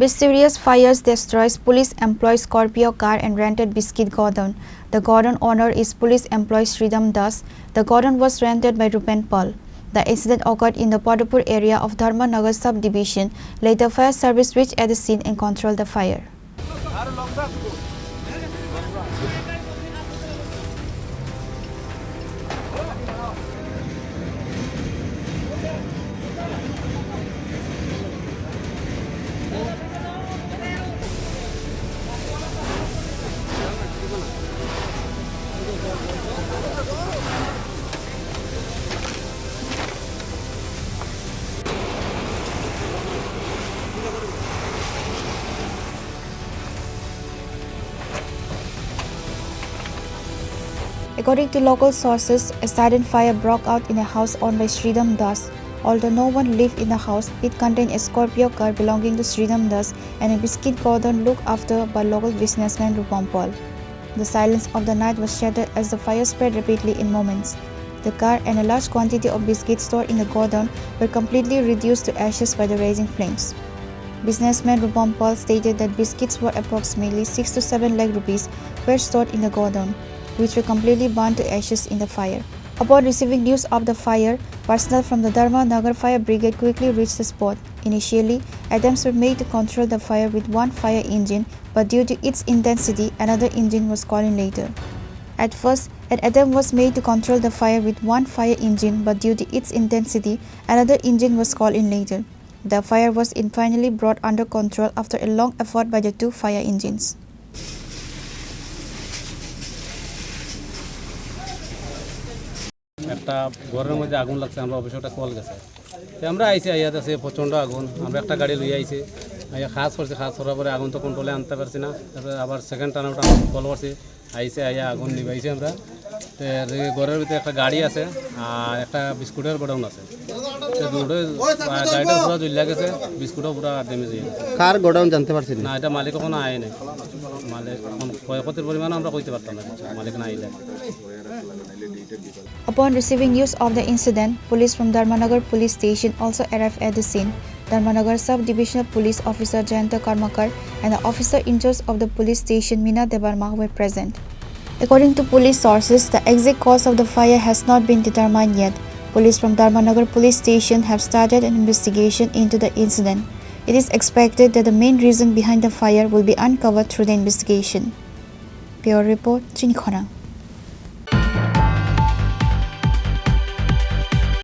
Mysterious fires destroys police employee Scorpio car and rented biscuit godown. The godown owner is police employee Shridam. The godown was rented by Rupen Pal. The incident occurred in the Padhapur area of Dharmanagar subdivision. Later, fire service reached at the scene and controlled the fire. According to local sources, a sudden fire broke out in a house owned by Shridam. Although no one lived in the house, it contained a Scorpio car belonging to Shridam and a biscuit godown looked after by local businessman Rupen Pal. The silence of the night was shattered as the fire spread rapidly in moments. The car and a large quantity of biscuits stored in the godown were completely reduced to ashes by the raging flames. Businessman Rupen Pal stated that biscuits worth approximately 6 to 7 lakh rupees were stored in the godown, which were completely burned to ashes in the fire. Upon receiving news of the fire, personnel from the Dharmanagar fire brigade quickly reached the spot. Initially, attempts were made to control the fire with one fire engine, but due to its intensity, another engine was called in later. At first, an attempt was made to control the fire with one fire engine, but due to its intensity, another engine was called in later. The fire was finally brought under control after a long effort by the two fire engines. একটা ঘরের মধ্যে আগুন লাগছে আমরা অবশ্যই একটা call গেছে তো আমরা আইছি আইয়াতে আছে প্রচণ্ড আগুন আমরা একটা গাড়ি লইয়া আইছি আইয়া খাস করছি খাস করার পরে আগুন তো কন্ট্রোলে আনতে পারছি না তারপরে আবার সেকেন্ড টাইম আমরা কল করছি আইছে আইয়া আগুন নিভাইছি আমরা তো ঘরের ভিতরে একটা গাড়ি আছে আর একটা বিস্কুটের গোডাউন আছে তো দুটো গাড়িটা পুরো জ্বলে গেছে বিস্কুটও পুরো ড্যামেজ হয়ে গেছে কার গোডাউন জানতে পারছেন না এটা মালিক কোনো আয় নাই মালিক ক্ষয়ক্ষতির পরিমাণ আমরা কইতে পারতাম না মালিক না আইলে Upon receiving news of the incident, police from Dharmanagar police station also arrived at the scene. Dharmanagar sub-divisional police officer Jayanta Karmakar and the officer in charge of the police station Meena Debarma were present. According to police sources, the exact cause of the fire has not been determined yet. Police from Dharmanagar police station have started an investigation into the incident. It is expected that the main reason behind the fire will be uncovered through the investigation. Bureau report, Chini, Khorang.